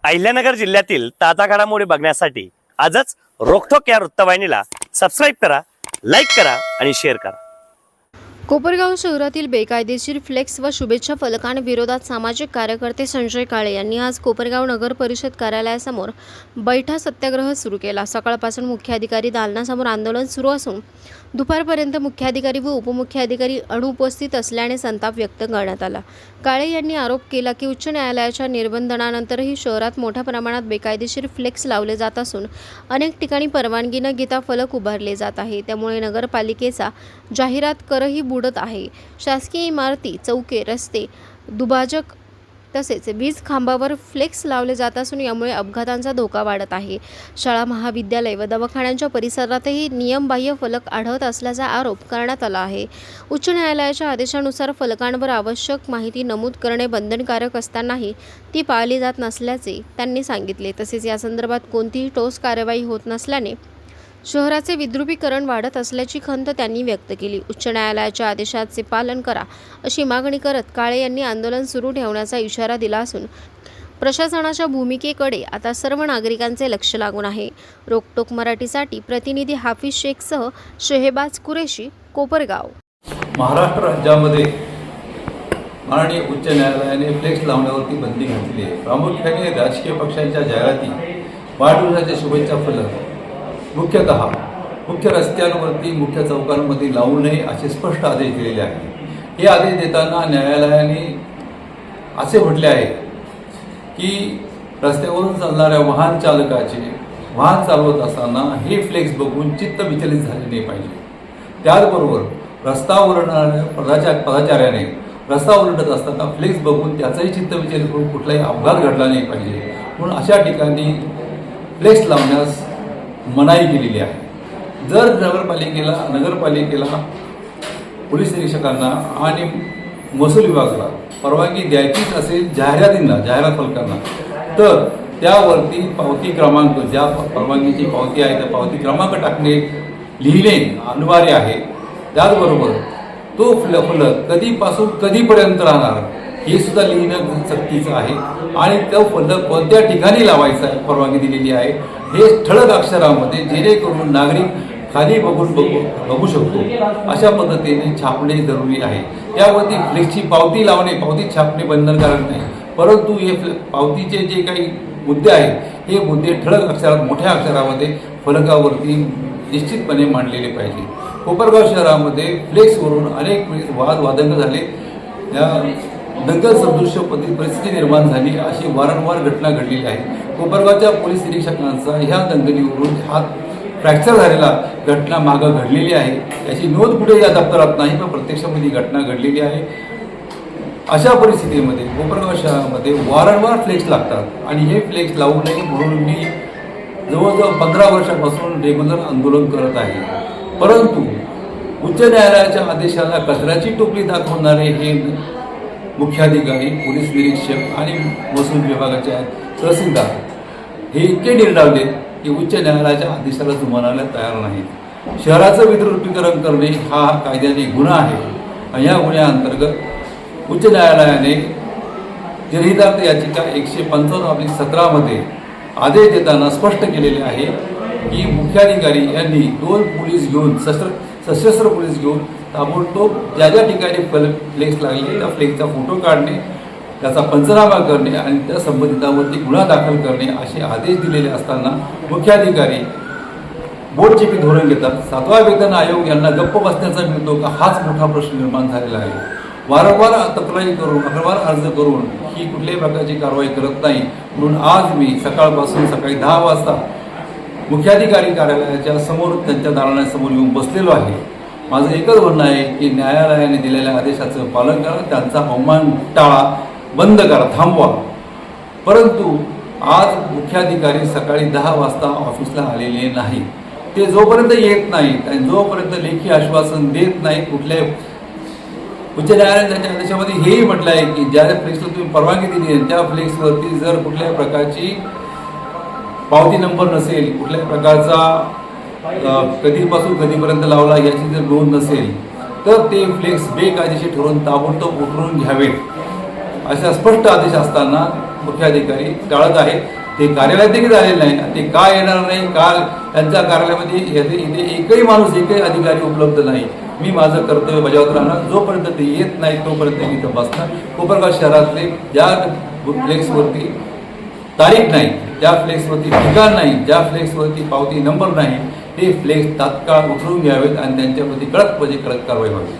अहिल्यानगर जिल्ह्यातील ताजा घडामोडी बघण्यासाठी आजच रोखोक या वृत्तवाहिनीला सबस्क्राईब करा, लाईक करा आणि शेअर करा। कोपरगाव शहरातील बेकायदेशीर फ्लेक्स व शुभेच्छा फलकांविरोधात सामाजिक कार्यकर्ते संजय काळे यांनी आज कोपरगाव नगर परिषद कार्यालयासमोर बैठा सत्याग्रह सुरू केला। सकाळपासून मुख्याधिकारी दालनासमोर आंदोलन सुरू असून दुपारपर्यंत मुख्याधिकारी व उपमुख्याधिकारी अनुपस्थित असल्याने संताप व्यक्त करण्यात आला। काळे यांनी आरोप केला की उच्च न्यायालयाच्या निर्बंधनानंतरही शहरात मोठ्या प्रमाणात बेकायदेशीर फ्लेक्स लावले जात असून अनेक ठिकाणी परवानगी न घेता फलक उभारले जात आहे। त्यामुळे नगरपालिकेचा जाहिरात करही बुडत आहे। शासकीय इमारती, चौके, रस्ते, दुभाजक तसेच वीज खांबावर फ्लेक्स लावले जात असून यामुळे अपघातांचा धोका वाढत आहे। शाळा, महाविद्यालय व दवाखान्यांच्या परिसरातही नियमबाह्य फलक आढळत असल्याचा आरोप करण्यात आला आहे। उच्च न्यायालयाच्या आदेशानुसार फलकांवर आवश्यक माहिती नमूद करणे बंधनकारक असतानाही ती पाळली जात नसल्याचे त्यांनी सांगितले। तसेच या संदर्भात कोणतीही ठोस कार्यवाही होत नसल्याने शहराचे विद्रुपीकरण वाढत असल्याची खंत त्यांनी व्यक्त केली। उच्च न्यायालयाच्या आदेशाचे पालन करा अशी मागणी करत काळे यांनी आंदोलन सुरू ठेवण्याचा इशारा दिला असून प्रशासनाच्या भूमिकेकडे आता सर्व नागरिकांचे लक्ष लागून आहे। रोकटोक मराठीसाठी प्रतिनिधी हाफिज शेखसह शेहबाज कुरेशी, कोपरगाव। महाराष्ट्र राज्यामध्ये माननीय उच्च न्यायालयाने फ्लेक्स लावण्यावरती बंदी घातली आहे। प्रामुख्याने राजकीय पक्षांच्या जाहिराती, वाढदिवसाच्या शुभेच्छा फलक मुख्यतः मुख्य रस्त्यांवरती, मुख्य चौकांमध्ये लावू नये असे स्पष्ट आदेश दिलेले आहेत। हे आदेश देताना न्यायालयाने असे म्हटले आहे की रस्त्यावरून चालणाऱ्या वाहन चालकाचे वाहन चालवत असताना हे फ्लेक्स बघून चित्त विचलित झाले नाही पाहिजे। त्याचबरोबर रस्ता ओलांडणाऱ्या पदाचाऱ्याने रस्ता ओलांडत असताना फ्लेक्स बघून त्याचाही चित्त विचलित होऊन कुठलाही अपघात घडला नाही पाहिजे म्हणून अशा ठिकाणी फ्लेक्स लावण्यास मनाई केलेली आहे। जर नगरपालिकेला पोलीस निरीक्षकांना आणि महसूल विभागाला परवानगी द्यायचीच असेल जाहिरात फलकांना, तर त्यावरती पावती क्रमांक, ज्या परवानगीची पावती आहे त्या पावती क्रमांक लिहिणे अनिवार्य आहे। त्याचबरोबर तो फलक कधीपासून कधीपर्यंत राहणार हे सुद्धा लिहिणं सक्तीचं आहे आणि तो फलक कोणत्या ठिकाणी लावायचा परवानगी दिलेली आहे हे ठळक अक्षरामध्ये, जेणेकरून नागरिक खाली बघू शकतो अशा पद्धतीने छापणे जरुरी आहे। त्यावरती फ्लेक्सची पावती लावणे, पावती छापणे बंधनकारक नाही, परंतु हे पावतीचे जे काही मुद्दे आहेत हे मुद्दे ठळक अक्षरात, मोठ्या अक्षरामध्ये फलकावरती निश्चितपणे मांडलेले पाहिजे। कोपरगाव शहरामध्ये फ्लेक्सवरून अनेक वादंग झाले, दंगल सदृश्य परिस्थिती निर्माण झाली, अशी वारंवार घटना घडलेली आहे। कोपरगावच्या पोलीस निरीक्षकांचा ह्या दंगलीवरून हात फ्रॅक्चर झालेला घटना मागं घडलेली आहे। याची नोंद कुठे या दप्तरात नाही, पण प्रत्यक्षामध्ये घटना घडलेली आहे। अशा परिस्थितीमध्ये कोपरगाव शहरामध्ये वारंवार फ्लेक्स लागतात आणि हे फ्लेक्स लावू नये म्हणून मी जवळजवळ 15 वर्षापासून रेग्युलर आंदोलन करत आहे। परंतु उच्च न्यायालयाच्या आदेशाला कचऱ्याची टोपली दाखवणारे हे मुख्याधिकारी, पोलीस निरीक्षक आणि महसूल विभागाचे तहसीलदार हे इतके निर्डावले की उच्च न्यायालयाच्या आदेशाला जुमानायला तयार नाहीत। शहराचं विद्रुपीकरण करणे हा कायद्याने गुन्हा आहे आणि या गुन्ह्याअंतर्गत उच्च न्यायालयाने जनहितार्थ याचिका 155/17 मध्ये आदेश देताना स्पष्ट केलेले आहे की मुख्याधिकारी यांनी 2 पोलीस घेऊन, सशस्त्र पोलीस घेऊन ताबडतोब ज्या ठिकाणी फ्लेक्स लागले त्या फ्लेक्सचा फोटो काढणे, त्याचा पंचनामा करणे आणि त्या संबंधितांवरती गुन्हा दाखल करणे असे आदेश दिलेले असताना मुख्याधिकारी बोटचेपी धोरण घेतात। 7वा वेतन आयोग यांना गप्प बसण्याचा मिळतो का, हाच मोठा प्रश्न निर्माण झालेला आहे। वारंवार तक्रारी करून, वारंवार अर्ज करून ही कुठल्याही प्रकारची कारवाई करत नाही म्हणून आज मी सकाळपासून सकाळी 10 वाजता मुख्याधिकारी कार्यालयाच्या समोर, त्यांच्या दालनासमोर येऊन बसलेलो आहे। माझं एकच म्हणणं आहे की न्यायालयाने दिलेल्या आदेशाचं पालन करा, त्यांचा अवमान टाळा, बंद करा, थांबवा। परंतु आज मुख्याधिकारी सकाळी 10 वाजता ऑफिसला आलेले नाही। ते जोपर्यंत येत नाहीत आणि जोपर्यंत लेखी आश्वासन देत नाही, कुठल्या उच्च न्यायालयाने त्यांच्या आदेशामध्ये हेही म्हटलं आहे की ज्या फ्लेक्सला तुम्ही परवानगी दिली आहे त्या फ्लेक्सवरती जर कुठल्याही प्रकारची पावती नंबर नसेल, कुठल्याही प्रकारचा कधीपासून कधीपर्यंत लावला याची जर नोंद नसेल, तर ते फ्लेक्स बेकायदेशीर ठरवून ताबडतोब उतरून घ्यावेत अशा स्पष्ट आदेश असताना मुख्य अधिकारी टाळत आहेत. ते कार्यालयात देखील आलेले नाही. ते का येणार नाही, का त्यांच्या कार्यालयामध्ये इथे एकही माणूस, एकही अधिकारी उपलब्ध नाही. मी माझं कर्तव्य बजावत राहणार. जोपर्यंत ते येत नाही तोपर्यंत मी इथं बसणार. कोपरगाव शहरातले ज्या फ्लेक्सवरती तारीख नाही, ज्या फ्लेक्सवरती ठिकाण नाही, ज्या फ्लेक्सवरती पावती नंबर नाही, ते फ्लेक्स तात्काळ उचलून घ्यावेत आणि त्यांच्याप्रती कडक कारवाई व्हावी.